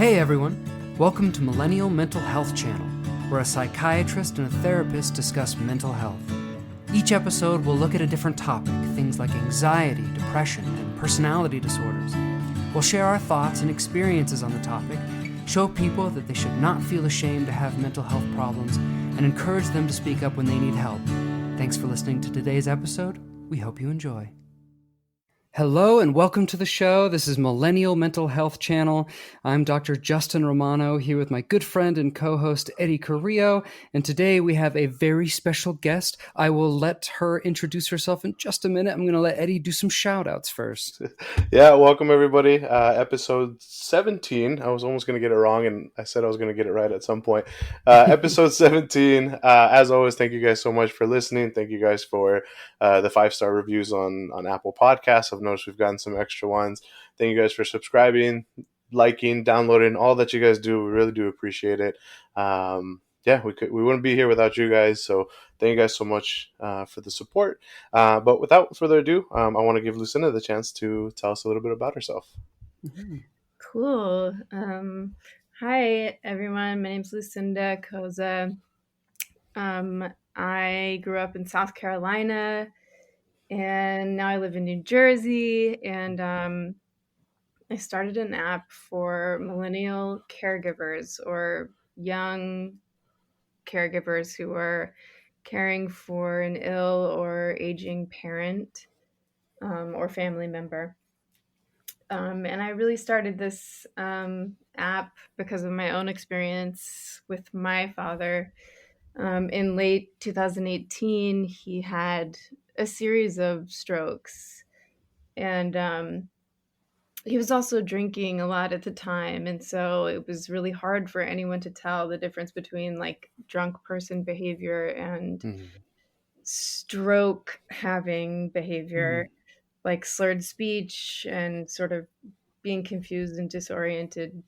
Hey everyone, welcome to Millennial Mental Health Channel, where a psychiatrist and a therapist discuss mental health. Each episode will look at a different topic, things like anxiety, depression, and personality disorders. We'll share our thoughts and experiences on the topic, show people that they should not feel ashamed to have mental health problems, and encourage them to speak up when they need help. Thanks for listening to today's episode. We hope you enjoy. Hello and welcome to the show. This is Millennial Mental Health Channel. I'm Dr. Justin Romano here with my good friend and co-host Eddie Carrillo. And today we have a very special guest. I will let her introduce herself in just a minute. I'm going to let Eddie do some shout outs first. Yeah, welcome everybody. Episode 17. I was almost going to get it wrong and I said I was going to get it right at some point. Episode 17. As always, thank you guys so much for listening. Thank you guys for the 5-star reviews on Apple Podcasts. I've noticed we've gotten some extra ones. Thank you guys for subscribing, liking, downloading, all that you guys do. We really do appreciate it. We wouldn't be here without you guys. So thank you guys so much for the support. But without further ado, I want to give Lucinda the chance to tell us a little bit about herself. Mm-hmm. Cool. Hi, everyone. My name's Lucinda Koza. I grew up in South Carolina, and now I live in New Jersey, and I started an app for millennial caregivers or young caregivers who are caring for an ill or aging parent or family member. And I really started this app because of my own experience with my father. In late 2018, he had a series of strokes, and he was also drinking a lot at the time. And so it was really hard for anyone to tell the difference between like drunk person behavior and stroke having behavior, like slurred speech and sort of being confused and disoriented.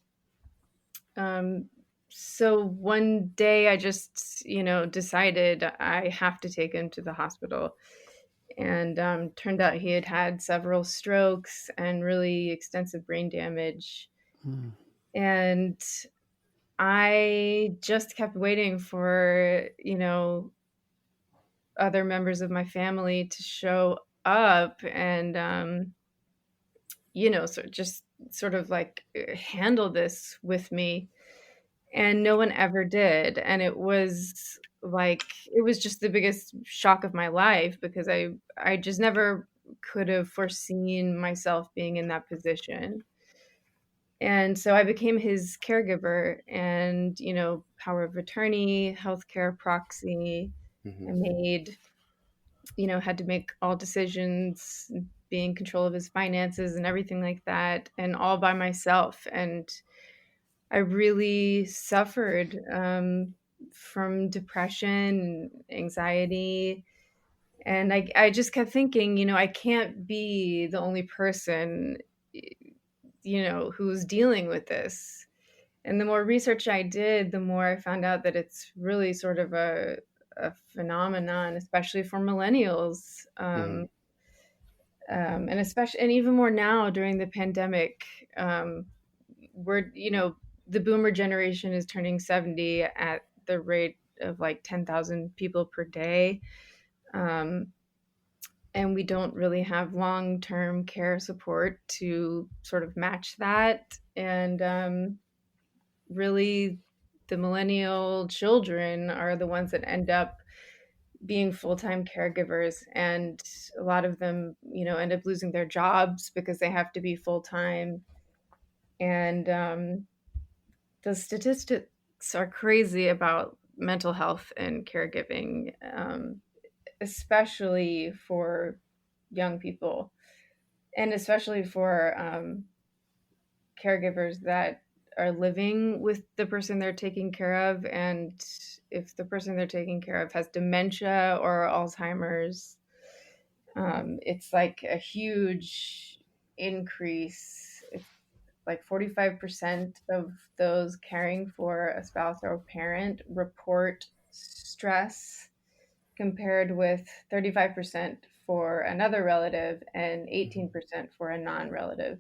So one day I just, decided I have to take him to the hospital. And turned out he had had several strokes and really extensive brain damage. And I just kept waiting for, other members of my family to show up and, just sort of like handle this with me. And no one ever did. And it was just the biggest shock of my life because I just never could have foreseen myself being in that position. And so I became his caregiver and, power of attorney, healthcare proxy. I made, had to make all decisions, be in control of his finances and everything like that, and all by myself. And I really suffered from depression, anxiety, and I just kept thinking, I can't be the only person, who's dealing with this. And the more research I did, the more I found out that it's really sort of a phenomenon, especially for millennials, and even more now during the pandemic. We're, the boomer generation is turning 70 at the rate of like 10,000 people per day. And we don't really have long-term care support to sort of match that. And really, the millennial children are the ones that end up being full-time caregivers. And a lot of them, end up losing their jobs because they have to be full-time. And the statistics are crazy about mental health and caregiving, especially for young people, and especially for caregivers that are living with the person they're taking care of. And if the person they're taking care of has dementia or Alzheimer's, it's like a huge increase. It's like 45% of those caring for a spouse or a parent report stress, compared with 35% for another relative and 18% for a non-relative.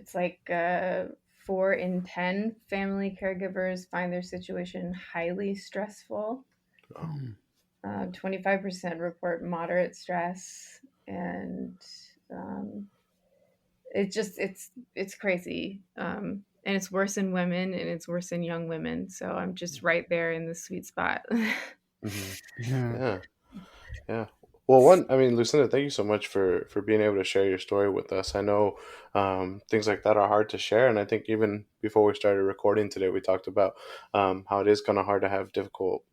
it's like 4 in 10 family caregivers find their situation highly stressful. Oh. 25% report moderate stress, and um, it's crazy. And it's worse in women, and it's worse in young women. So I'm just right there in the sweet spot. Hmm. Yeah. Yeah. Yeah. Well, one, I mean, Lucinda, thank you so much for being able to share your story with us. I know things like that are hard to share, and I think even before we started recording today, we talked about how it is kind of hard to have difficult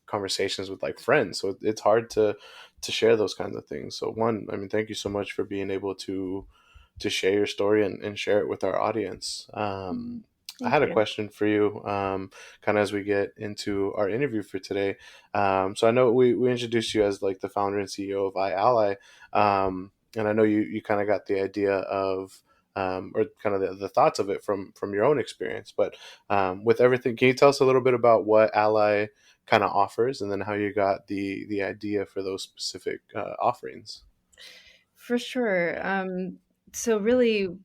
conversations with like friends. So it's hard to share those kinds of things. So one, I mean, thank you so much for being able to share your story and share it with our audience. I Thank had a you. question for you, kind of as we get into our interview for today. So I know we introduced you as like the founder and CEO of iAlly, and I know you kind of got the idea of or kind of the thoughts of it from your own experience. But with everything, can you tell us a little bit about what Ally kind of offers, and then how you got the idea for those specific offerings? For sure. So really,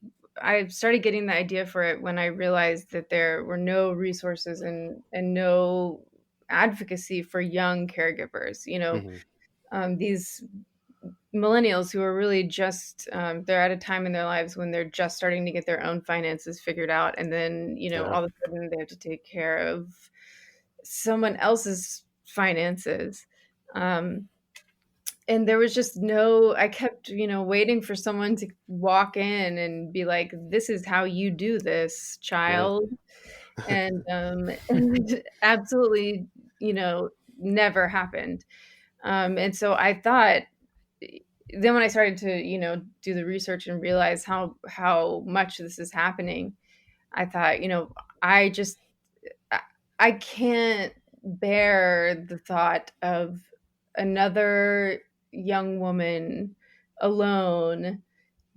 I started getting the idea for it when I realized that there were no resources and no advocacy for young caregivers. Hmm. These millennials who are really just they're at a time in their lives when they're just starting to get their own finances figured out, and then Yeah. all of a sudden they have to take care of someone else's finances. Um, and there was just no, I kept waiting for someone to walk in and be like, this is how you do this, Yeah. child. And and absolutely, never happened. And so I thought, then when I started to do the research and realize how much this is happening, I thought, I just I I can't bear the thought of another young woman alone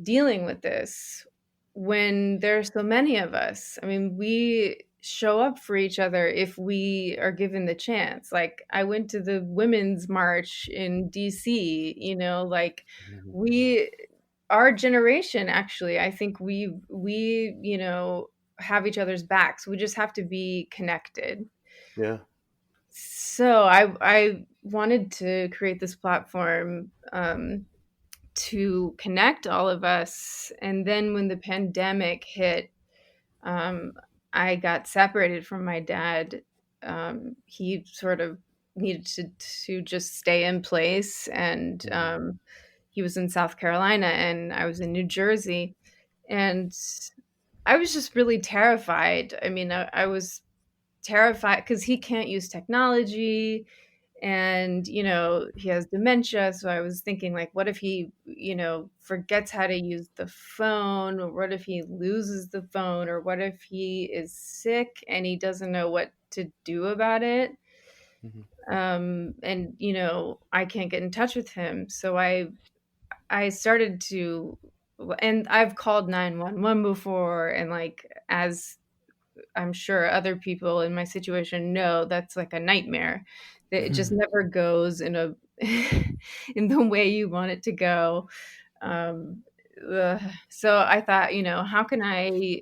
dealing with this when there's so many of us. I mean, we show up for each other if we are given the chance. Like, I went to the women's march in DC, like, Mhm. we our generation, actually, I think we have each other's backs. We just have to be connected. Yeah. So I wanted to create this platform, to connect all of us. And then when the pandemic hit, um, I got separated from my dad. He sort of needed to just stay in place, and Mhm. he was in South Carolina, and I was in New Jersey, and I was just really terrified. I mean, I was terrified because he can't use technology, and he has dementia. So I was thinking, like, what if he forgets how to use the phone, or what if he loses the phone, or what if he is sick and he doesn't know what to do about it. Mhm. And I can't get in touch with him. So I started to, and I've called 911 before, and like, as I'm sure other people in my situation know, that's like a nightmare. That it just Mhm. never goes in a in the way you want it to go. Um, so I thought, how can I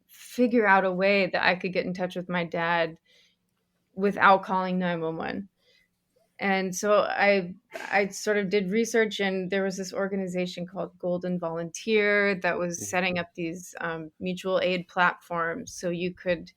figure out a way that I could get in touch with my dad without calling 911? And so I sort of did research, and there was this organization called Golden Volunteer that was Mhm. setting up these mutual aid platforms, so you could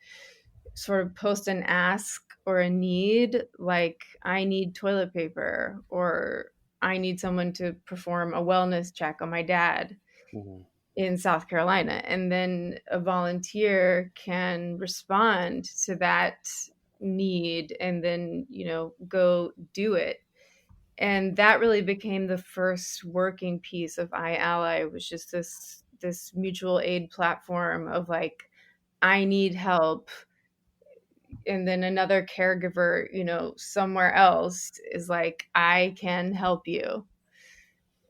sort of post an ask or a need, like, I need toilet paper, or I need someone to perform a wellness check on my dad Mhm. in South Carolina. And then a volunteer can respond to that need and then, go do it. And that really became the first working piece of iAlly, was just this mutual aid platform of, like, I need help, and then another caregiver, somewhere else is like, I can help you.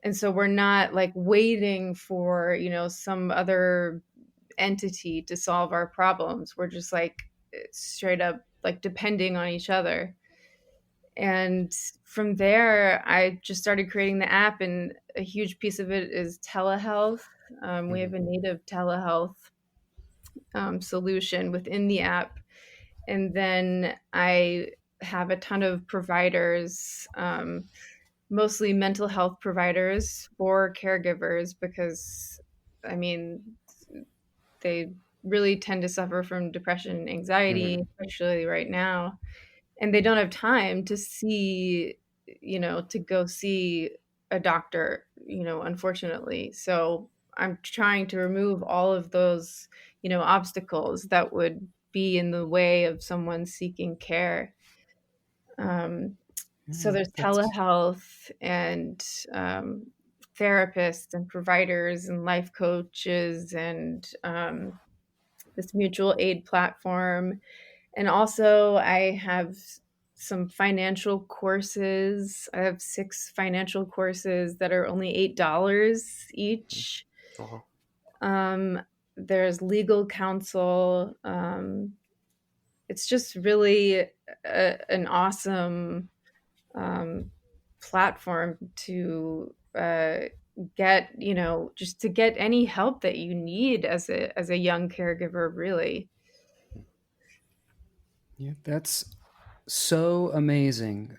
And so we're not like waiting for, some other entity to solve our problems. We're just like straight up like depending on each other. And from there, I just started creating the app, and a huge piece of it is telehealth. We Hmm. have a native telehealth solution within the app. And then I have a ton of providers, mostly mental health providers for caregivers, because I mean, they really tend to suffer from depression and Hmm. anxiety, especially right now. And they don't have time to see, to go see a doctor, unfortunately. So I'm trying to remove all of those, obstacles that would be in the way of someone seeking care. Um, so Yeah, there's that's telehealth and therapists and providers and life coaches and this mutual aid platform. And also, I have some financial courses. I have 6 financial courses that are only $8 each. Oh, Um, there's legal counsel. It's just really an awesome um, platform to get, just to get any help that you need as a young caregiver, really. yeah, that's so amazing.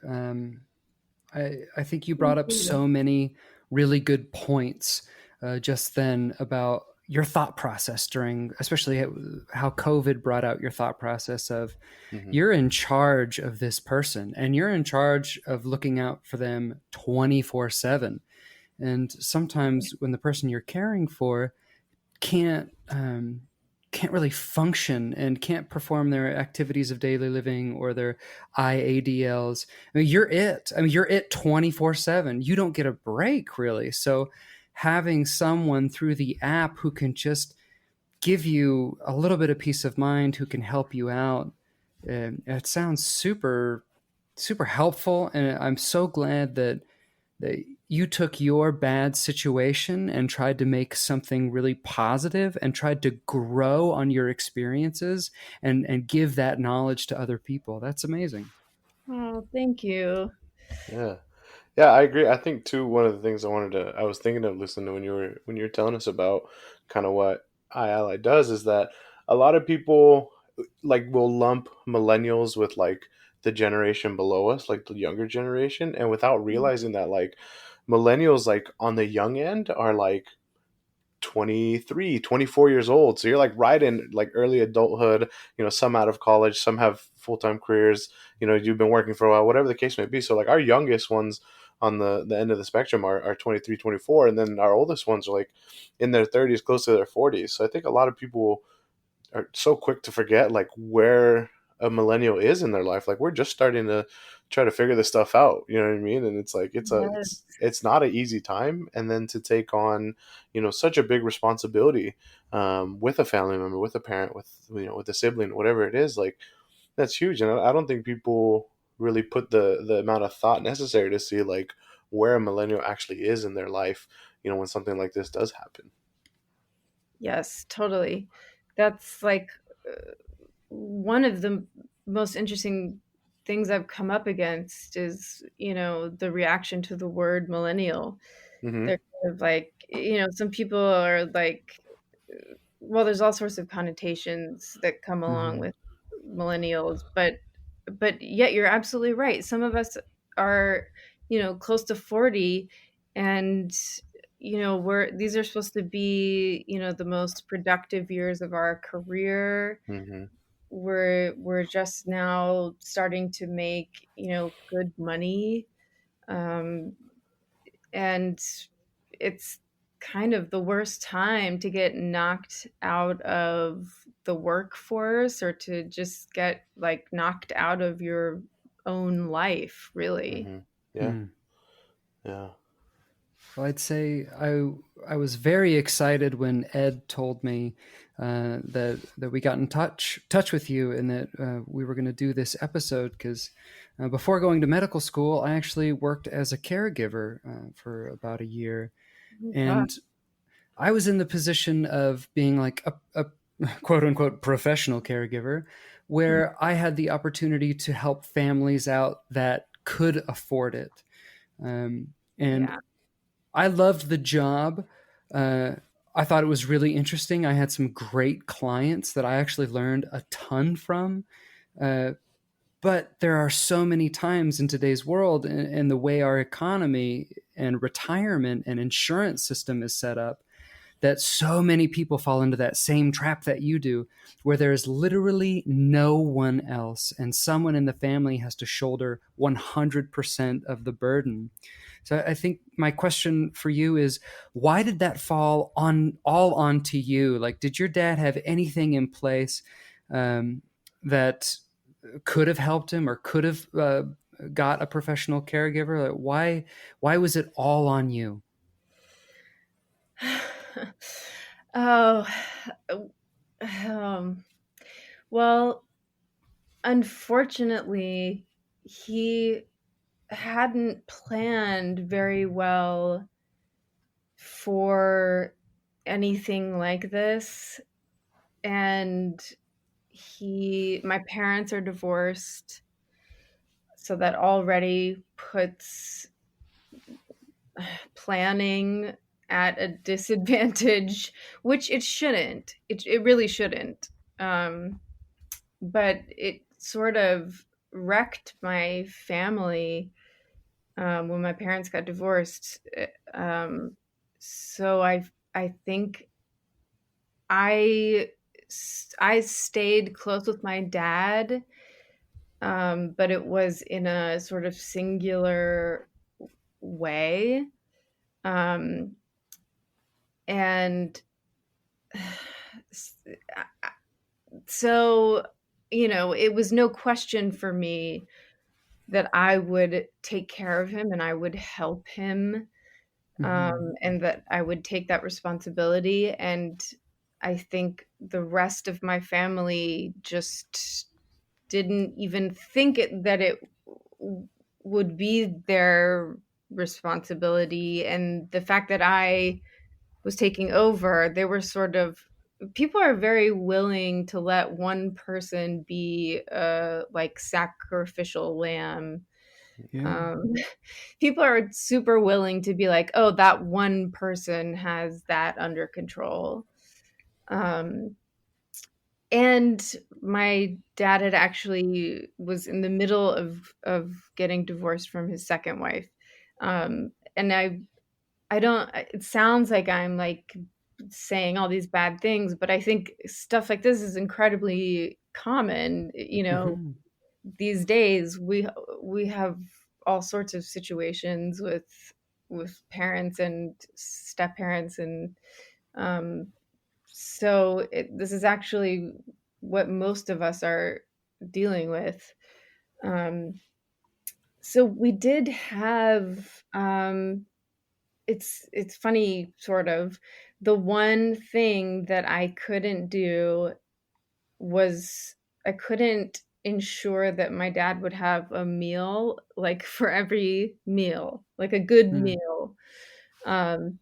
I think you brought Thank up you. so many really good points just then about your thought process during, especially how COVID brought out your thought process of hmm. you're in charge of this person and you're in charge of looking out for them 24/7. And sometimes when the person you're caring for can't really function and can't perform their activities of daily living or their IADLs. I mean, you're it. I mean, you're it 24/7. You don't get a break really. So having someone through the app who can just give you a little bit of peace of mind, who can help you out, it sounds super helpful. And I'm so glad that you took your bad situation and tried to make something really positive and tried to grow on your experiences and give that knowledge to other people. That's amazing. Oh, thank you. Yeah. Yeah, I agree. I think too, one of the things I was thinking of listening to when you were telling us about kind of what iAlly does is that a lot of people like will lump millennials with like the generation below us, like the younger generation, and without realizing that like millennials like on the young end are like 23, 24 years old, so you're like right in like early adulthood, some out of college, some have full-time careers, you've been working for a while, whatever the case may be. So like our youngest ones on the end of the spectrum are 23, 24, and then our oldest ones are like in their 30s, close to their 40s. So I think a lot of people are so quick to forget like where a millennial is in their life. Like we're just starting to try to figure this stuff out. You know what I mean? And it's like Yes. it's not an easy time. And then to take on such a big responsibility with a family member, with a parent, with with a sibling, whatever it is, like that's huge. And I don't think people really put the amount of thought necessary to see like where a millennial actually is in their life. When something like this does happen. Yes, totally. That's like one of the most interesting things I've come up against is, the reaction to the word millennial. Mm-hmm. They're kind of like, some people are like, well, there's all sorts of connotations that come along Mm-hmm. with millennials, but yet you're absolutely right. Some of us are, close to 40, and we're these are supposed to be, the most productive years of our career. Mm-hmm. We're just now starting to make, good money. Um, and it's kind of the worst time to get knocked out of the workforce or to just get like knocked out of your own life, really. Mm-hmm. Yeah. Hmm. Yeah. Well, I'd say I was very excited when Ed told me that we got in touch with you and that we were going to do this episode because before going to medical school, I actually worked as a caregiver for about a year, Oh, gosh. and I was in the position of being like a quote unquote professional caregiver, where I had the opportunity to help families out that could afford it. And Yeah. I loved the job. Uh, I thought it was really interesting. I had some great clients that I actually learned a ton from. Uh, but there are so many times in today's world and the way our economy and retirement and insurance system is set up that so many people fall into that same trap that you do, where there is literally no one else and someone in the family has to shoulder 100% of the burden. So I think my question for you is, why did that fall on all onto you? Like, did your dad have anything in place that could have helped him or could have got a professional caregiver? Like, why was it all on you? Oh, um, well, unfortunately, he hadn't planned very well for anything like this. And my parents are divorced, so that already puts planning at a disadvantage, which it shouldn't. It really shouldn't. Um, but it sort of wrecked my family when my parents got divorced. So I think I I stayed close with my dad, but it was in a sort of singular way. Um, and so, it was no question for me that I would take care of him and I would help him, Mm-hmm. and that I would take that responsibility. And I think the rest of my family just didn't even think that it would be their responsibility. And the fact that I was taking over, they were sort of people are very willing to let one person be a like sacrificial lamb. Yeah. Um, people are super willing to be like, oh, that one person has that under control. Um, and my dad had actually was in the middle of getting divorced from his second wife. And I don't it sounds like I'm like saying all these bad things, but I think stuff like this is incredibly common. Mm-hmm. These days we have all sorts of situations with parents and step parents, and um this is actually what most of us are dealing with. Um so we did have it's funny, sort of. The one thing that I couldn't do was I couldn't ensure that my dad would have a meal, like, for every meal, like a good Mm. meal,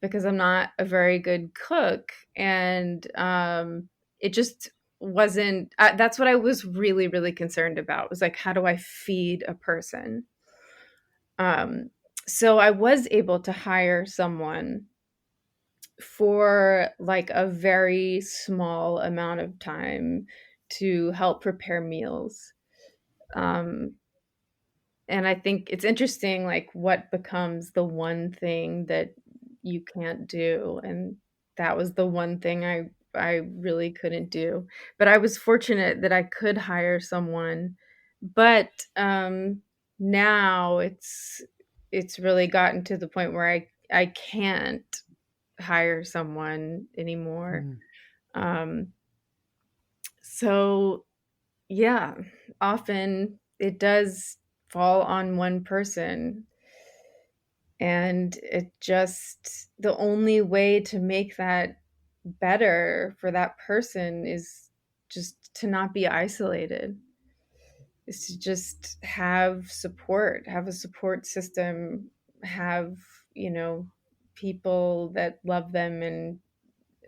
because I'm not a very good cook, and, it just wasn't that's what I was really, really concerned about, was, like, how do I feed a person? Um, so I was able to hire someone for like a very small amount of time to help prepare meals. Um, and I think it's interesting, like, what becomes the one thing that you can't do. And that was the one thing I really couldn't do. But I was fortunate that I could hire someone. But now it's really gotten to the point where I can't hire someone anymore. Mm. Um, so yeah, often it does fall on one person. And it just the only way to make that better for that person is just to not be isolated, is to just have a support system, have, you know, people that love them and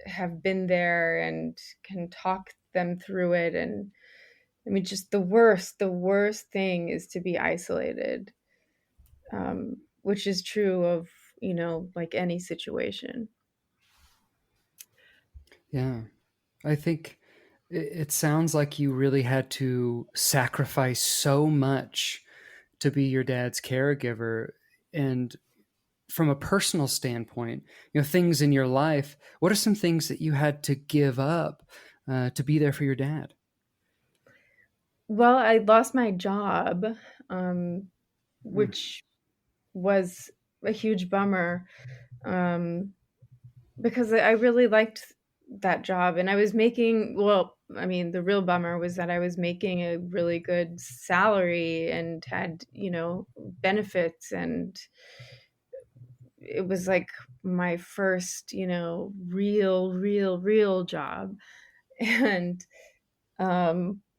have been there and can talk them through it. And I mean, just the worst thing is to be isolated, which is true of like any situation. Yeah. I think it sounds like you really had to sacrifice so much to be your dad's caregiver. And from a personal standpoint, things in your life, what are some things that you had to give up to be there for your dad? Well, I lost my job, Mm. which was a huge bummer, um, because I really liked that job, and I was making, well, I mean, the real bummer was that I was making a really good salary and had, benefits, and it was like my first, real job. And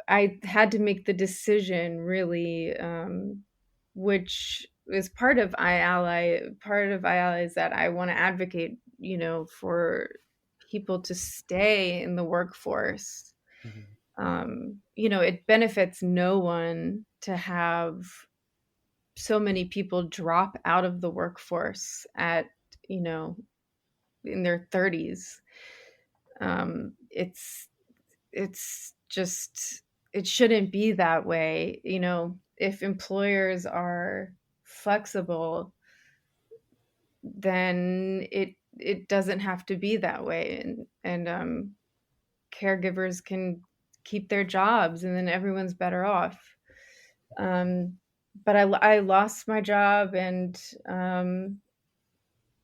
I had to make the decision really, which is part of iAlly. Part of iAlly is that I want to advocate, for people to stay in the workforce. Mhm. It benefits no one to have so many people drop out of the workforce at, you know, in their 30s. It's just, it shouldn't be that way. If employers are flexible, then it doesn't have to be that way, and caregivers can keep their jobs, and then everyone's better off. But I lost my job, and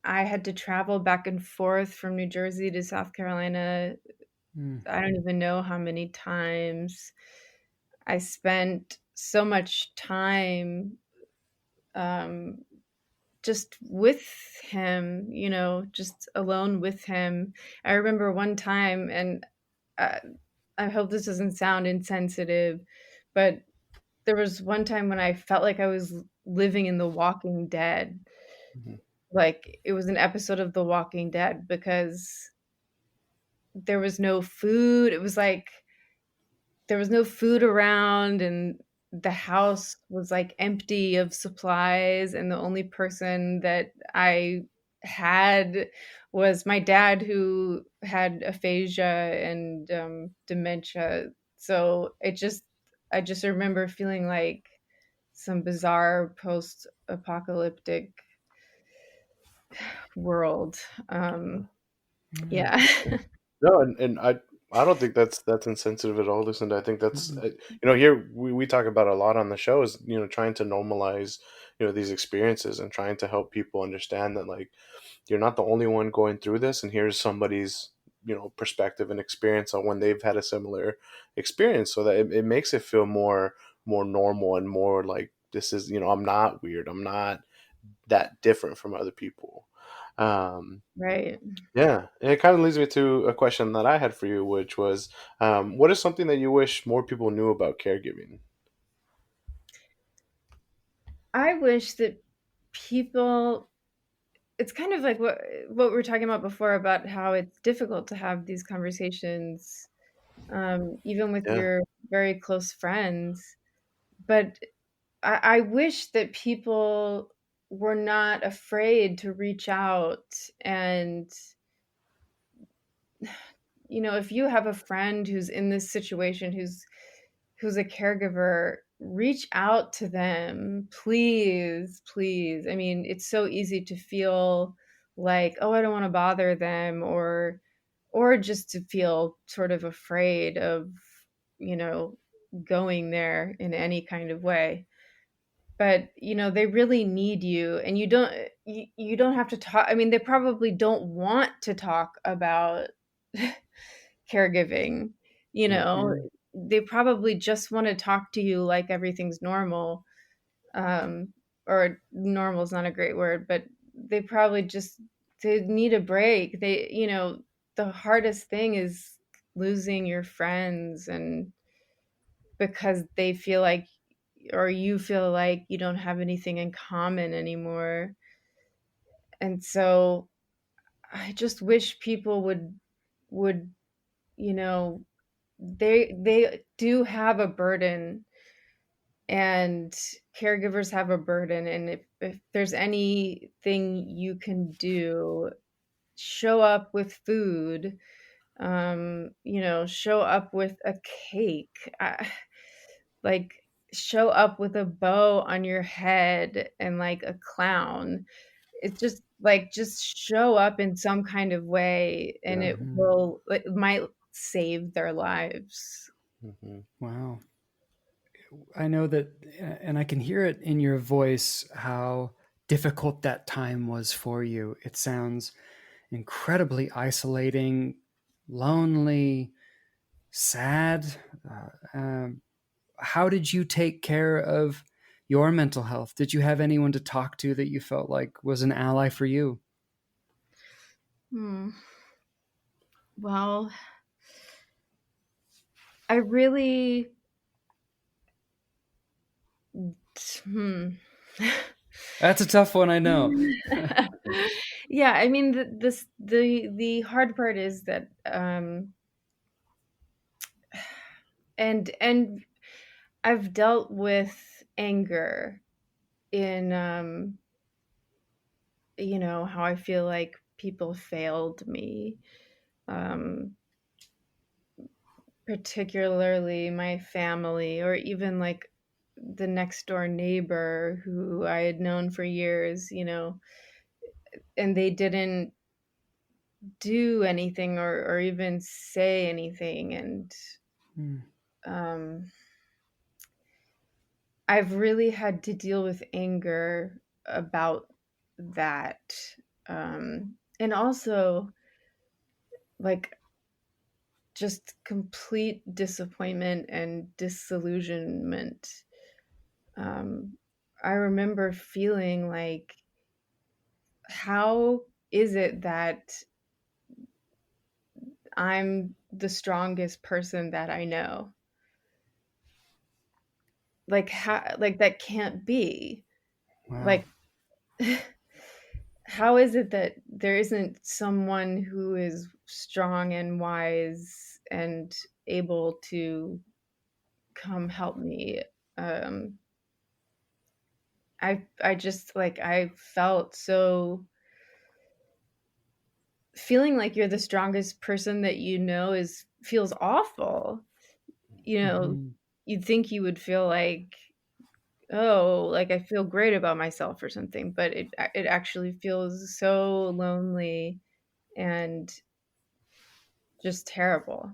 I had to travel back and forth from New Jersey to South Carolina. Mm. I don't even know how many times. I spent so much time, um, just with him, just alone with him. I remember one time, and uh, I hope this doesn't sound insensitive, but there was one time when I felt like I was living in The Walking Dead. Mhm. Like, it was an episode of The Walking Dead because there was no food. It was like there was no food around, and the house was, like, empty of supplies, and the only person that I had was my dad, who had aphasia and, dementia. So I just remember feeling like some bizarre post-apocalyptic world. Yeah. Yeah. No, and I don't think that's insensitive at all. Listen, I think that's Mm-mm. here we talk about a lot on the show is trying to normalize these experiences and trying to help people understand that like you're not the only one going through this, and here's somebody's perspective and experience on when they've had a similar experience, so that it makes it feel more normal and more like this is I'm not weird, I'm not that different from other people. Um, Right. yeah, and it kind of leads me to a question that I had for you, which was, what is something that you wish more people knew about caregiving? I wish that people, it's kind of like what we were talking about before, about how it's difficult to have these conversations, even with Yeah. your very close friends. But I wish that people were not afraid to reach out, and if you have a friend who's in this situation, who's a caregiver, reach out to them, please, please. I mean, it's so easy to feel like, oh, I don't want to bother them, or just to feel sort of afraid of, you know, going there in any kind of way. But, they really need you, and you don't have to talk. I mean, they probably don't want to talk about caregiving, you Yeah. know? Mm. They probably just wanna talk to you like everything's normal, um, or normal is not a great word, but they probably just, they need a break. The hardest thing is losing your friends, and because they feel like, or you feel like you don't have anything in common anymore. And so I just wish people would, you know, they do have a burden, and caregivers have a burden. And if there's anything you can do, show up with food, show up with a cake, like show up with a bow on your head and like a clown. It's just like, just show up in some kind of way, and Yeah. it might save their lives. Hmm. Wow. I know that, and I can hear it in your voice how difficult that time was for you. It sounds incredibly isolating, lonely, sad. How did you take care of your mental health? Did you have anyone to talk to that you felt like was an ally for you? Hmm. Well, I really, hmm. That's a tough one, I know. Yeah, I mean, the hard part is that, and I've dealt with anger in, how I feel like people failed me, um, particularly my family, or even like the next door neighbor who I had known for years, and they didn't do anything, or even say anything. And Hmm. um, I've really had to deal with anger about that. And also, like, just complete disappointment and disillusionment. Um, I remember feeling like, how is it that I'm the strongest person that I know? Like, how, like, that can't be. Wow. Like, how is it that there isn't someone who is strong and wise and able to come help me? Um, I just, like, I felt so, feeling like you're the strongest person that you know is feels awful. You know, Mm-hmm. you'd think you would feel like, oh, like I feel great about myself or something, but it actually feels so lonely and just terrible.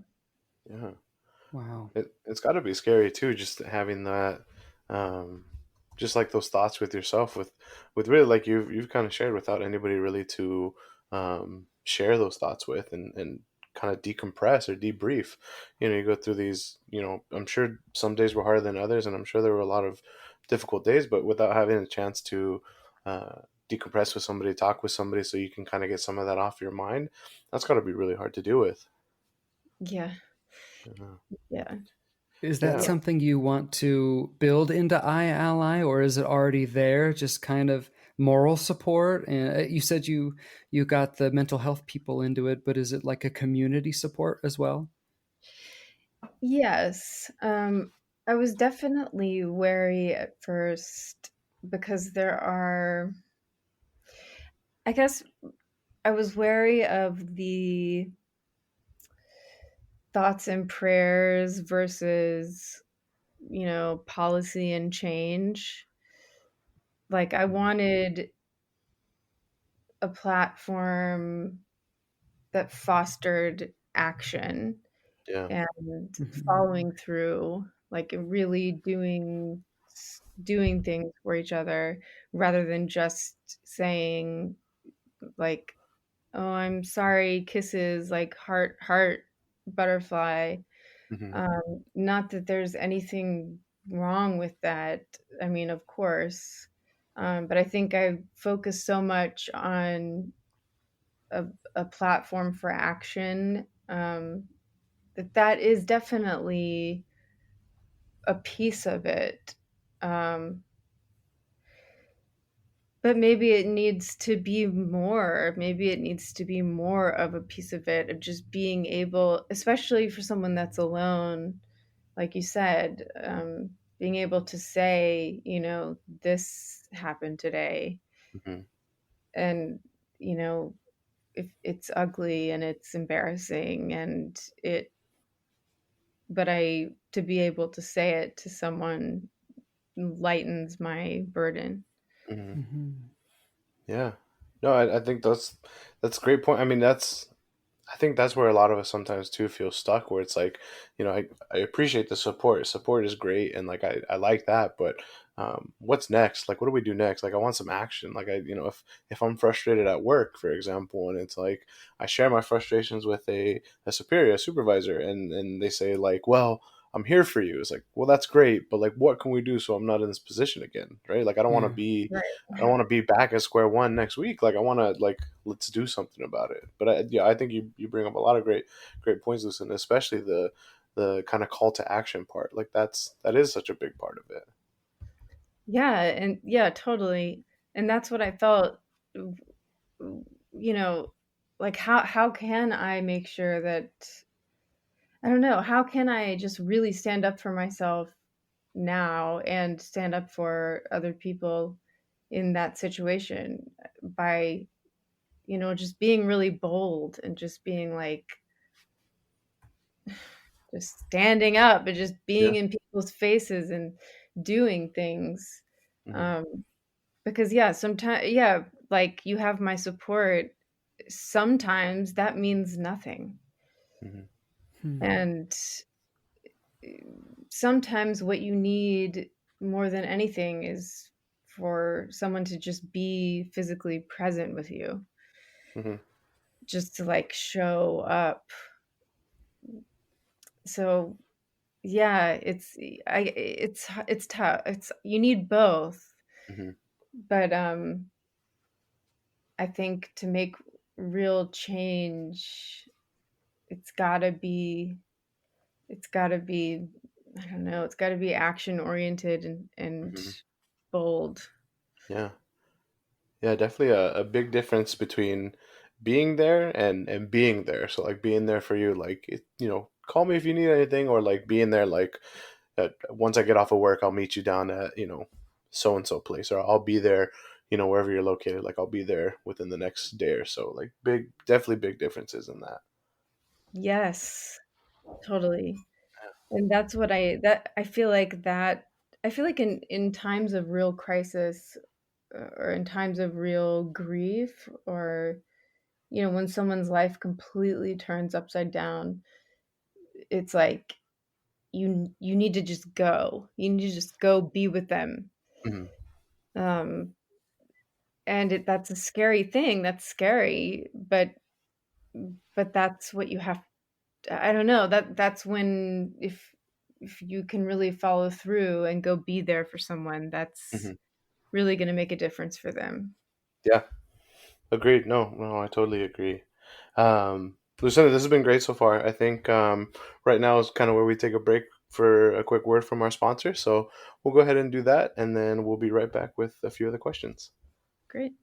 Yeah. Wow. It's got to be scary too, just having that, um, just like those thoughts with yourself, with really, like you've kind of shared, without anybody really to share those thoughts with, and kind of decompress or debrief. You go through these. I'm sure some days were harder than others, and I'm sure there were a lot of difficult days, but without having a chance to decompress with somebody, talk with somebody, so you can kind of get some of that off your mind, that's got to be really hard to do with. Yeah. Yeah. Yeah. Is that Yeah. something you want to build into iAlly, or is it already there? Just kind of moral support? And you said you got the mental health people into it, but is it like a community support as well? Yes. I was definitely wary at first because I guess I was wary of the thoughts and prayers versus, policy and change. Like, I Mhm. wanted a platform that fostered action Yeah. and Mhm. following through, like really doing things for each other, rather than just saying, like, "Oh, I'm sorry, kisses, like heart, heart, butterfly." Hmm. Not that there's anything wrong with that. I mean, of course, but I think I focused so much on a, a platform for action, that is definitely a piece of it. Um, but maybe it needs to be more. Maybe it needs to be more of a piece of it, of just being able, especially for someone that's alone, like you said. being able to say, this happened today, Hmm. and, you know, if it's ugly and it's embarrassing and it but I to be able to say it to someone lightens my burden. Hmm. Mhm. Yeah. No, I think that's a great point. I mean, I think that's where a lot of us sometimes too feel stuck, where it's like, I appreciate the support. Support is great, and like I like that, but what's next? Like, what do we do next? Like, I want some action. Like, if I'm frustrated at work, for example, and it's like I share my frustrations with a superior, a supervisor, and they say like, well, I'm here for you. It's like, well, that's great, but like, what can we do so I'm not in this position again, right? Like, Yeah. I don't want to be back at square one next week. Like, I want to like let's do something about it. But yeah, I think you bring up a lot of great points, Lucinda, especially the kind of call to action part. Like that is such a big part of it. Yeah, and yeah, totally. And that's what I felt, you know, like how can I make sure that I don't know, how can I just really stand up for myself now and stand up for other people in that situation by, just being really bold and just being like just standing up and just being Yeah. in people's faces and doing things. Hmm. Um, because yeah, sometimes yeah, like you have my support. Sometimes that means nothing. Hmm. Hmm. And sometimes what you need more than anything is for someone to just be physically present with you, Hmm. just to like show up. So yeah, it's tough. It's you need both. Hmm. But I think to make real change, it's got to be it's got to be I don't know, it's got to be action oriented and Hmm. bold. Yeah. Yeah, definitely a big difference between being there and being there. So like being there for you, like call me if you need anything, or like being there like once I get off of work, I'll meet you down at so and so place, or I'll be there, wherever you're located. Like I'll be there within the next day or so. Like definitely big differences in that. Yes, totally. And that's what I feel like in times of real crisis, or in times of real grief, or when someone's life completely turns upside down, it's like you need to just go. You need to just go be with them. Hmm. Um, and that's a scary thing. That's scary, but that's what you have. I don't know. That's when if you can really follow through and go be there for someone, that's Hmm. really going to make a difference for them. Yeah, agreed. No, I totally agree. Lucinda, this has been great so far. I think right now is kind of where we take a break for a quick word from our sponsor. So we'll go ahead and do that, and then we'll be right back with a few other questions. Great.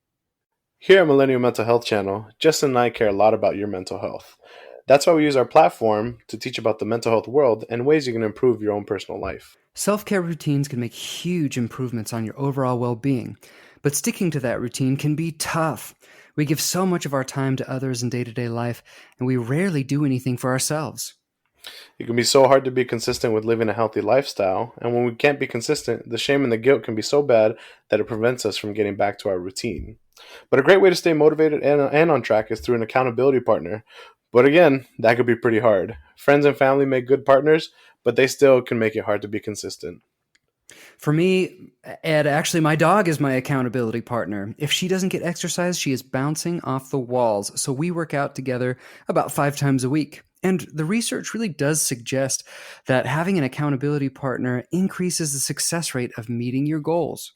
Here at Millennial Mental Health Channel, Justin and I care a lot about your mental health. That's why we use our platform to teach about the mental health world and ways you can improve your own personal life. Self care routines can make huge improvements on your overall well being, but sticking to that routine can be tough. We give so much of our time to others in day to day life, and we rarely do anything for ourselves. It can be so hard to be consistent with living a healthy lifestyle, and when we can't be consistent, the shame and the guilt can be so bad that it prevents us from getting back to our routine. But a great way to stay motivated and on track is through an accountability partner. But again, that could be pretty hard. Friends and family make good partners, but they still can make it hard to be consistent. For me, Ed, actually, my dog is my accountability partner. If she doesn't get exercise, she is bouncing off the walls. So we work out together about 5 times a week. And the research really does suggest that having an accountability partner increases the success rate of meeting your goals.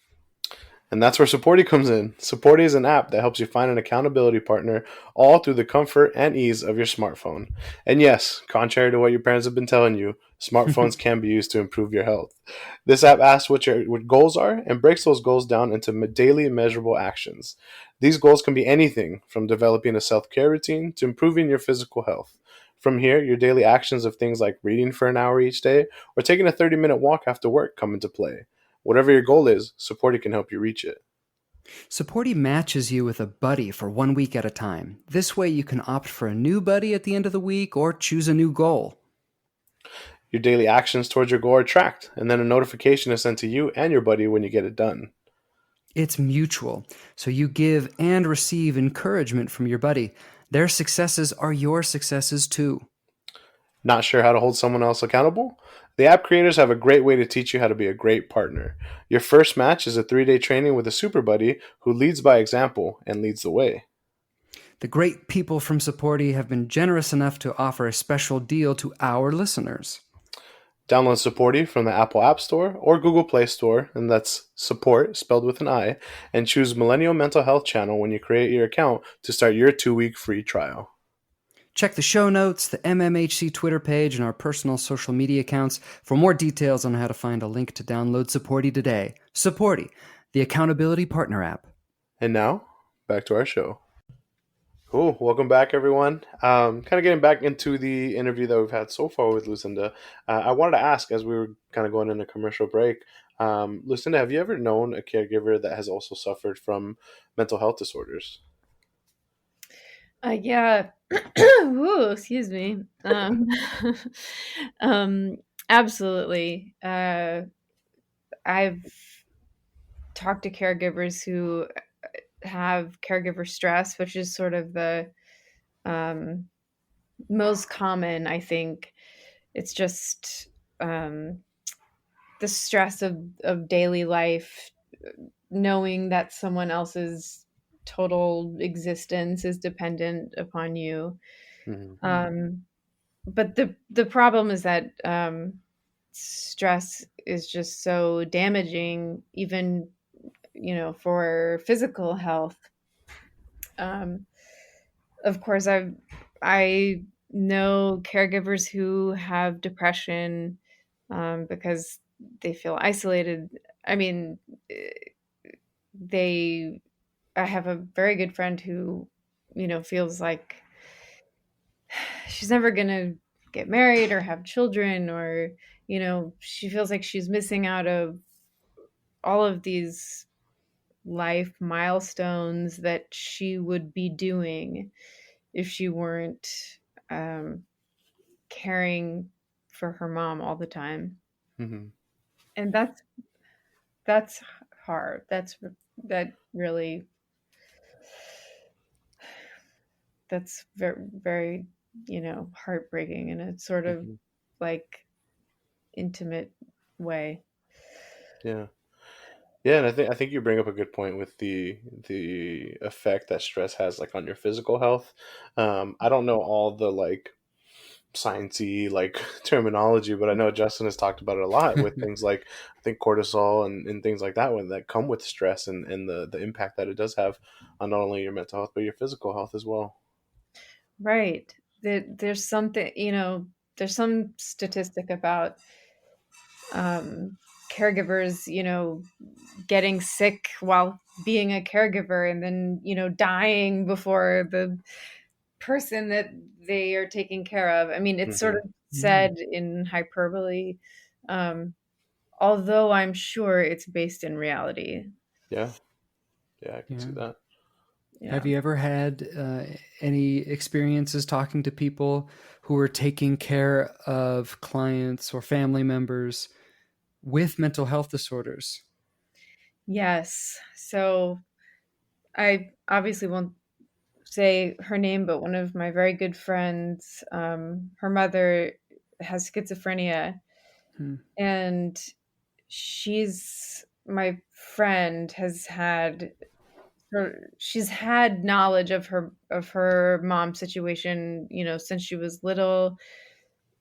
And that's where Supporty comes in. Supporty is an app that helps you find an accountability partner all through the comfort and ease of your smartphone. And yes, contrary to what your parents have been telling you, smartphones can be used to improve your health. This app asks what goals are and breaks those goals down into daily measurable actions. These goals can be anything from developing a self care routine to improving your physical health. From here, your daily actions of things like reading for an hour each day or taking a 30-minute walk after work come into play. Whatever your goal is, Supporty can help you reach it. Supporty matches you with a buddy for 1 week at a time. This way you can opt for a new buddy at the end of the week or choose a new goal. Your daily actions towards your goal are tracked, and then a notification is sent to you and your buddy when you get it done. It's mutual, so you give and receive encouragement from your buddy. Their successes are your successes too. Not sure how to hold someone else accountable? The app creators have a great way to teach you how to be a great partner. Your first match is a 3-day training with a super buddy who leads by example and leads the way. The great people from Supporty have been generous enough to offer a special deal to our listeners. Download Supporty from the Apple App Store or Google Play Store, and that's support spelled with an I, and choose Millennial Mental Health Channel when you create your account to start your 2-week free trial. Check the show notes, the MMHC Twitter page, and our personal social media accounts for more details on how to find a link to download Supporty today. Supporty, the accountability partner app. And now, back to our show. Cool. Welcome back, everyone. Kind of getting back into the interview that we've had so far with Lucinda. I wanted to ask, as we were kind of going in a commercial break, Lucinda, have you ever known a caregiver that has also suffered from mental health disorders? Yeah. Ooh, excuse me. Absolutely. I've talked to caregivers who have caregiver stress, which is sort of the most common, I think. It's just the stress of daily life, knowing that someone else's total existence is dependent upon you. Mm-hmm. But the problem is that stress is just so damaging, even for physical health. Um, of course, I know caregivers who have depression because they feel isolated. I mean, they. I have a very good friend who, feels like she's never gonna get married or have children, or she feels like she's missing out of all of these life milestones that she would be doing if she weren't um, caring for her mom all the time. Mm-hmm. And that's hard. That really that's very very heartbreaking in a sort of Mm-hmm. like intimate way. Yeah. Yeah, and I think you bring up a good point with the effect that stress has like on your physical health. I don't know all the like sciencey like terminology, but I know Justin has talked about it a lot with things like I think cortisol and things like that when that come with stress and the impact that it does have on not only your mental health but your physical health as well. Right. There's something, there's some statistic about um, caregivers, getting sick while being a caregiver and then, dying before the person that they are taking care of. I mean, it's sort Hmm. of said in hyperbole, um, although I'm sure it's based in reality. Yeah, yeah, I can Yeah. see that. Yeah. Have you ever had any experiences talking to people who are taking care of clients or family members with mental health disorders? Yes. So I obviously won't say her name, but one of my very good friends, her mother has schizophrenia, Hmm. and my friend has had she's had knowledge of her mom's situation, since she was little.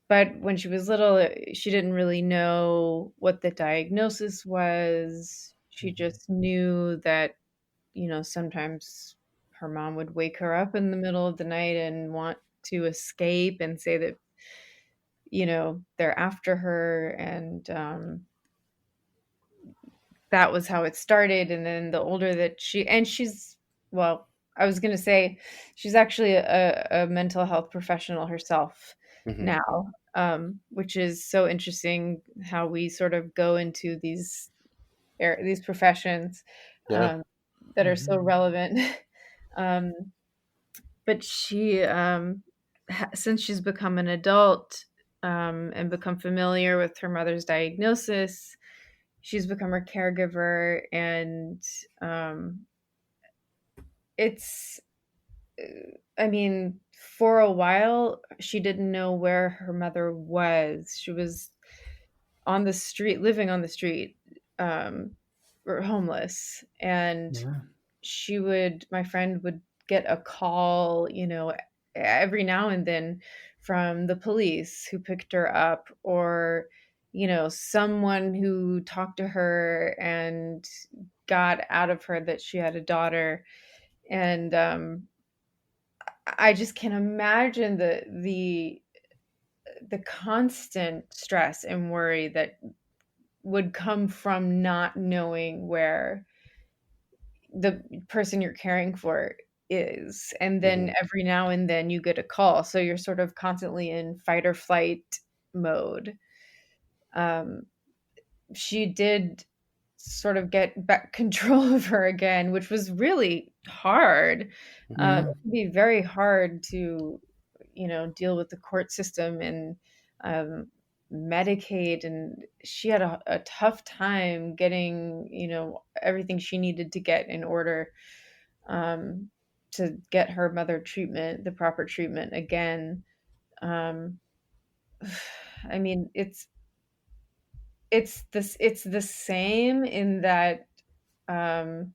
But when she was little, she didn't really know what the diagnosis was. She just knew that, sometimes her mom would wake her up in the middle of the night and want to escape and say that, they're after her. And that was how it started. And then the older that well, I was going to say she's actually a mental health professional herself Hmm. now, which is so interesting how we sort of go into these professions, Yeah. um, that are so Mhm. relevant. um, but since she's become an adult, and become familiar with her mother's diagnosis, she's become her caregiver. And um, it's I mean, for a while she didn't know where her mother was. She was on the street, living on the street, um, or homeless. And Yeah. my friend would get a call, every now and then, from the police who picked her up, or, someone who talked to her and got out of her that she had a daughter. And I just can't imagine the constant stress and worry that would come from not knowing where the person you're caring for is. And Hmm. then every now and then you get a call. So you're sort of constantly in fight or flight mode. Um, she did sort of get back control of her again, which was really hard. Yeah. It can be very hard to, deal with the court system and um, medicate. And she had a tough time getting, everything she needed to get in order, um, to get her mother treatment, the proper treatment again. Um, I mean, it's the same in that, um,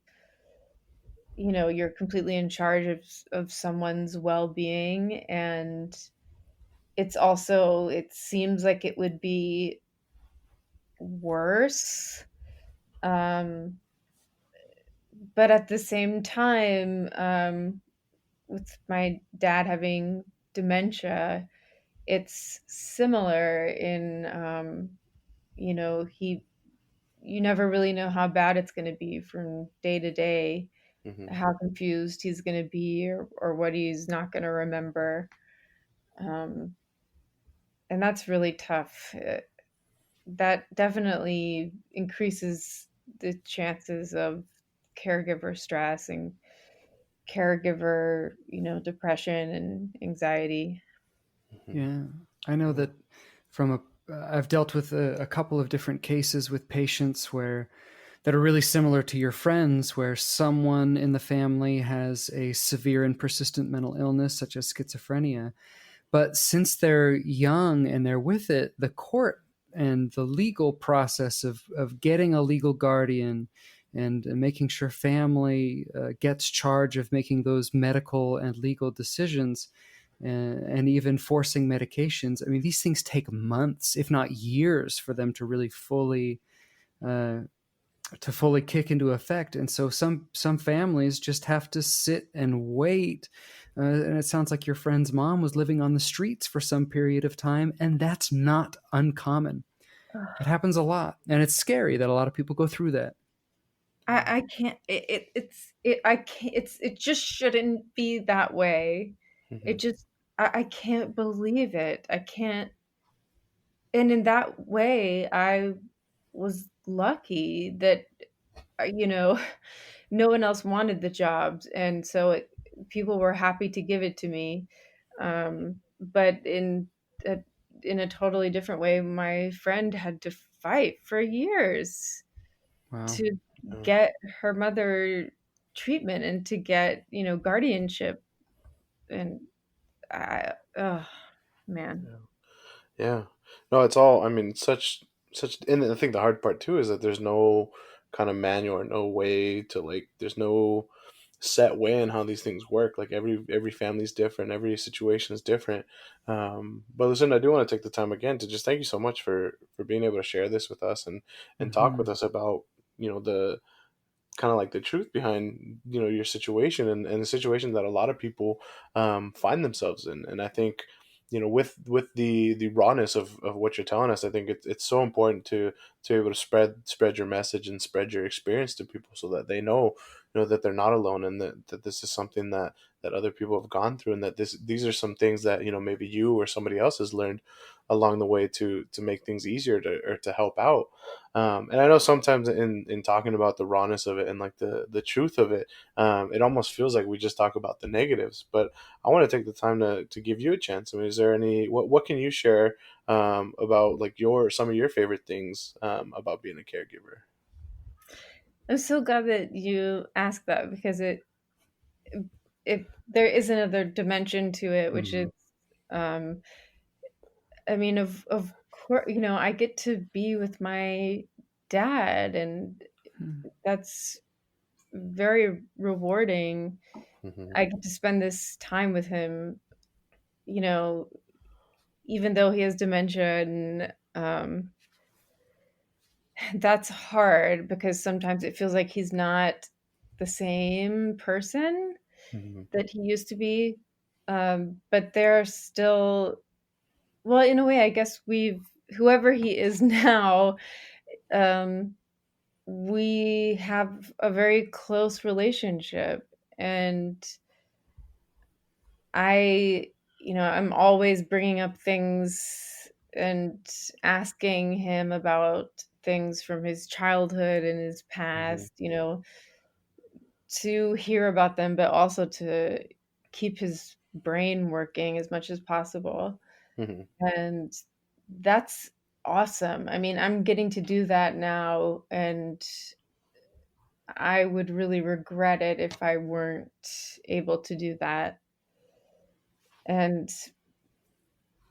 you're completely in charge of someone's well-being. And it seems like it would be worse. Um, but at the same time, with my dad having dementia, it's similar in, he you never really know how bad it's going to be from day to day, Hmm. how confused he's going to be, or what he's not going to remember. um, and that's really tough. That definitely increases the chances of caregiver stress and caregiver, depression and anxiety. Yeah. I know Yeah. that from I've dealt with a couple of different cases with patients where that are really similar to your friends, where someone in the family has a severe and persistent mental illness, such as schizophrenia. But since they're young and they're with it, the court and the legal process of getting a legal guardian and making sure family gets charge of making those medical and legal decisions, and even forcing medications. I mean, these things take months, if not years, for them to really uh, fully kick into effect. And so some families just have to sit and wait. And it sounds like your friend's mom was living on the streets for some period of time, and that's not uncommon. It happens a lot, and it's scary that a lot of people go through that. I can't I can't it just shouldn't be that way. Hmm. It just I can't believe it. I can't. And in that way, I was lucky that, you know, no one else wanted the jobs, and so people were happy to give it to me. But a, in a totally different way, my friend had to fight for years Wow. to Yeah. get her mother treatment and to get, guardianship. And oh man. Yeah. Yeah. No, it's all, I mean, such, and I think the hard part too is that there's no kind of manual or no way to like, there's no set way in how these things work. Like every family's different, every situation is different. But listen, I do want to take the time again to just thank you so much for being able to share this with us and talk with Hmm. us about the kind of like the truth behind your situation, and the situation that a lot of people find themselves in. And I think with the rawness of what you're telling us, I think it's so important to be able to spread your message and spread your experience to people, so that they know that they're not alone, and that this is something that other people have gone through, and that these are some things that maybe you or somebody else has learned along the way to make things easier or to help out. And I know sometimes in talking about the rawness of it and like the truth of it, it almost feels like we just talk about the negatives. But I want to take the time to give you a chance. I mean, is there any what can you share about like some of your favorite things about being a caregiver? I'm so glad that you asked that, because it there is another dimension to it, which is, Mm-hmm. um, I mean, of course, I get to be with my dad, and Hmm. that's very rewarding. Mm-hmm. I get to spend this time with him, you know, even though he has dementia, and that's hard because sometimes it feels like he's not the same person Mm-hmm. that he used to be. But they're still, well, in a way, I guess whoever he is now, um, we have a very close relationship. And I'm always bringing up things and asking him about things from his childhood and his Mm-hmm. past, to hear about them, but also to keep his brain working as much as possible. Mm-hmm. And that's awesome. I mean, I'm getting to do that now, and I would really regret it if I weren't able to do that. And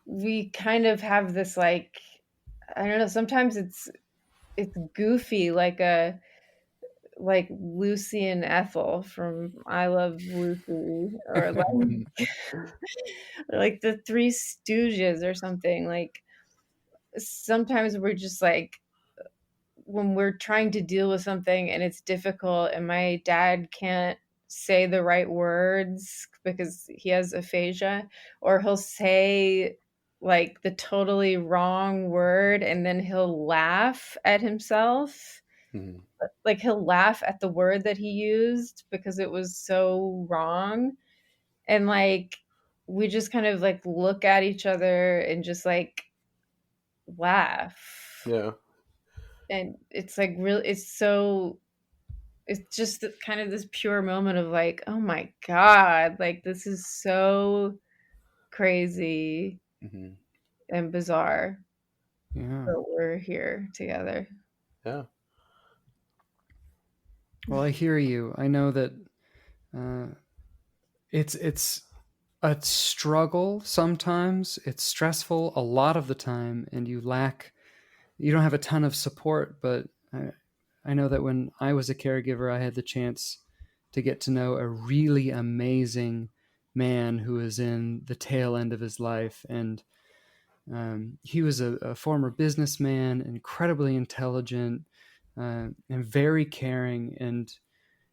we kind of have this, like, I don't know, sometimes it's goofy, like Lucy and Ethel from I Love Lucy, or like the Three Stooges or something. Like, sometimes we're just like, when we're trying to deal with something and it's difficult, and my dad can't say the right words because he has aphasia, or he'll say like the totally wrong word, and then he'll laugh at himself. Mm-hmm. Like, he'll laugh at the word that he used because it was so wrong. And like, we just kind of like look at each other and just like laugh. Yeah. And it's like, real it's just kind of this pure moment of like, oh my god, like, this is so crazy Mm-hmm. and bizarre Yeah. that we're here together. Yeah. Well, I hear you. I know that uh, it's a struggle sometimes. It's stressful a lot of the time, and you don't have a ton of support. But I know that when I was a caregiver, I had the chance to get to know a really amazing man who was in the tail end of his life, and he was a former businessman, incredibly intelligent, and very caring. And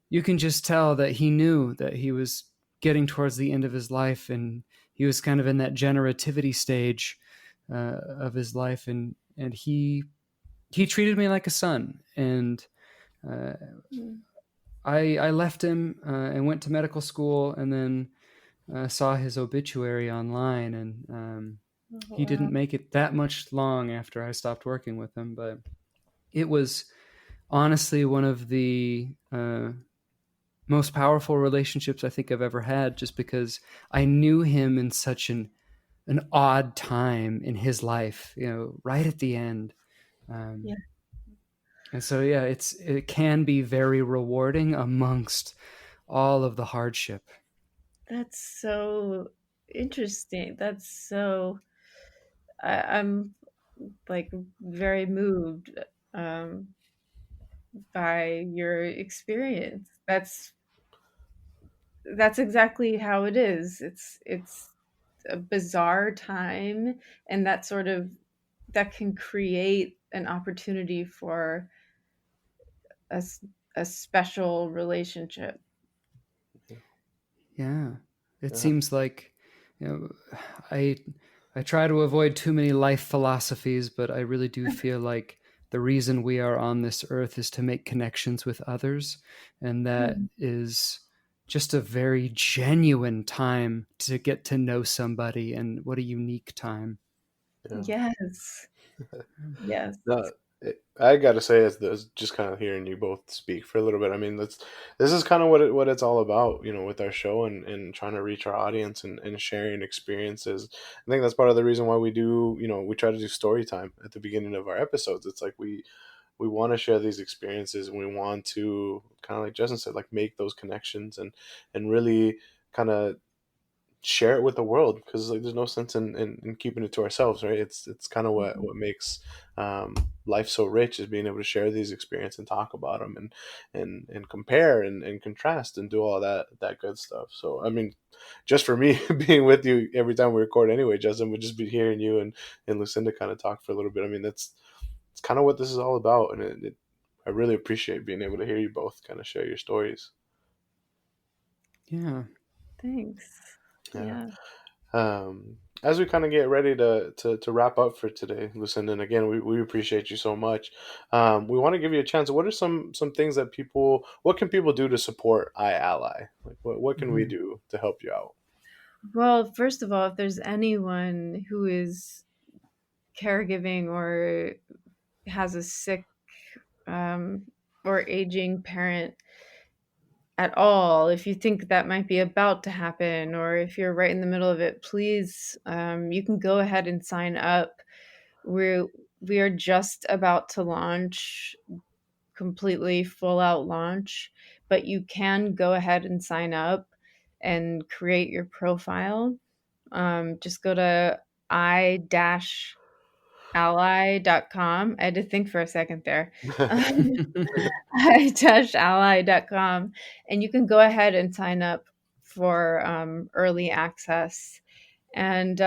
you can just tell that he knew that he was getting towards the end of his life, and he was kind of in that generativity stage of his life, and he treated me like a son. And uh, Mm. I left him and went to medical school, and then saw his obituary online, and Oh, he didn't wow. make it that much long after I stopped working with him. But it was honestly one of the most powerful relationships I think I've ever had, just because I knew him in such an odd time in his life, right at the end. Um, Yeah, and so, yeah, it can be very rewarding amongst all of the hardship. that's so interesting. That's so, I'm like very moved, um, by your experience. That's exactly how it is. It's a bizarre time, and that can create an opportunity for a, a special relationship. Yeah. It Yeah. seems like, you know, I I try to avoid too many life philosophies, but I really do feel like the reason we are on this earth is to make connections with others, and that Mm. is just a very genuine time to get to know somebody, and what a unique time. Yeah. Yes. Yes. No, I got to say, as just kind of hearing you both speak for a little bit. I mean, this is kind of what it's all about, with our show and trying to reach our audience and sharing experiences. I think that's part of the reason why we do, we try to do story time at the beginning of our episodes. It's like we want to share these experiences, and we want to kind of, like Justin said, like make those connections and really kind of share it with the world, because like there's no sense in keeping it to ourselves, right? It's kind of Mhm. what makes life so rich, is being able to share these experiences and talk about them and compare and contrast and do all that good stuff. So I mean, just for me being with you every time we record anyway, Justin, would just be hearing you and Lucinda kind of talk for a little bit. I mean, it's kind of what this is all about, and I really appreciate being able to hear you both kind of share your stories. Yeah. Thanks. Yeah. Yeah. As we kind of get ready to wrap up for today, Lucinda, and again, we appreciate you so much. We want to give you a chance. What are some things that what can people do to support iAlly? Like, what can we Mhm. do to help you out? Well, first of all, if there's anyone who is caregiving or has a sick um, or aging parent at all, if you think that might be about to happen, or if you're right in the middle of it, please, you can go ahead and sign up. We're we are just about to launch, completely full out launch, but you can go ahead and sign up and create your profile. Just go to i-ally.com. I had to think for a second there. I-ally.com, and you can go ahead and sign up for early access. And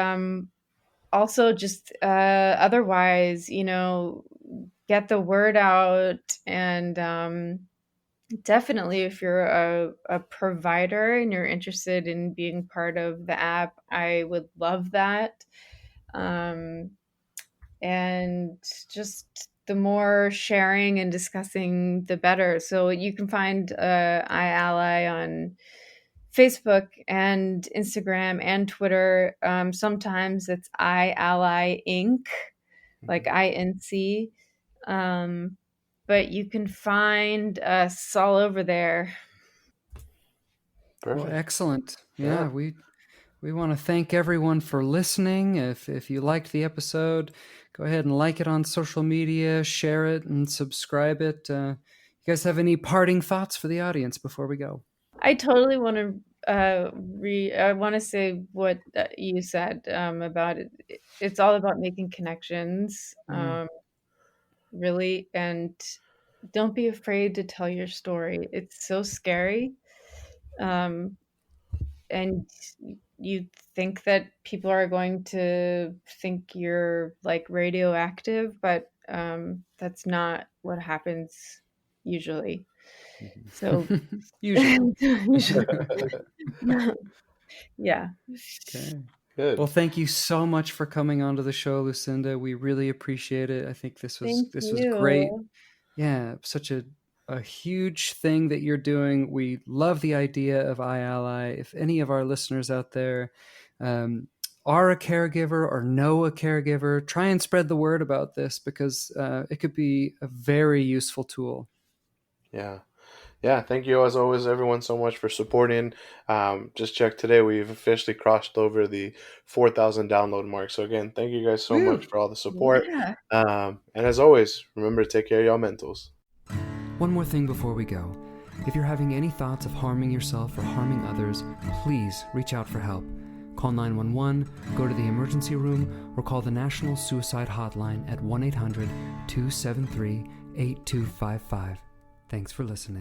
also, just otherwise, get the word out. And definitely, if you're a provider and you're interested in being part of the app, I would love that. Um, and just the more sharing and discussing, the better. So you can find iAlly on Facebook and Instagram and Twitter. Sometimes it's iAlly Inc., like INC. Um, but you can find us all over there. Well, Perfect. excellent. Yeah. Yeah, we want to thank everyone for listening. If you liked the episode, go ahead and like it on social media, share it, and subscribe it. You guys have any parting thoughts for the audience before we go? I totally want to I want to say what you said about it. It's all about making connections, Mm. really, and don't be afraid to tell your story. It's so scary, um, and you think that people are going to think you're like radioactive, but that's not what happens usually. So, Usually. yeah. Okay. Well, Good. thank you so much for coming onto the show, Lucinda. We really appreciate it. I think Thank this was great. you. Yeah, such a huge thing that you're doing. We love the idea of iAlly. If any of our listeners out there um, are a caregiver or know a caregiver, try and spread the word about this, because it could be a very useful tool. Yeah. Yeah, thank you as always, everyone, so much for supporting. Just check today, we've officially crossed over the 4,000 download mark. So again, thank you guys so much Woo! for all the support. Yeah. And as always, remember to take care of y'all mentals. One more thing before we go. If you're having any thoughts of harming yourself or harming others, please reach out for help. Call 911, go to the emergency room, or call the National Suicide Hotline at 1-800-273-8255. Thanks for listening.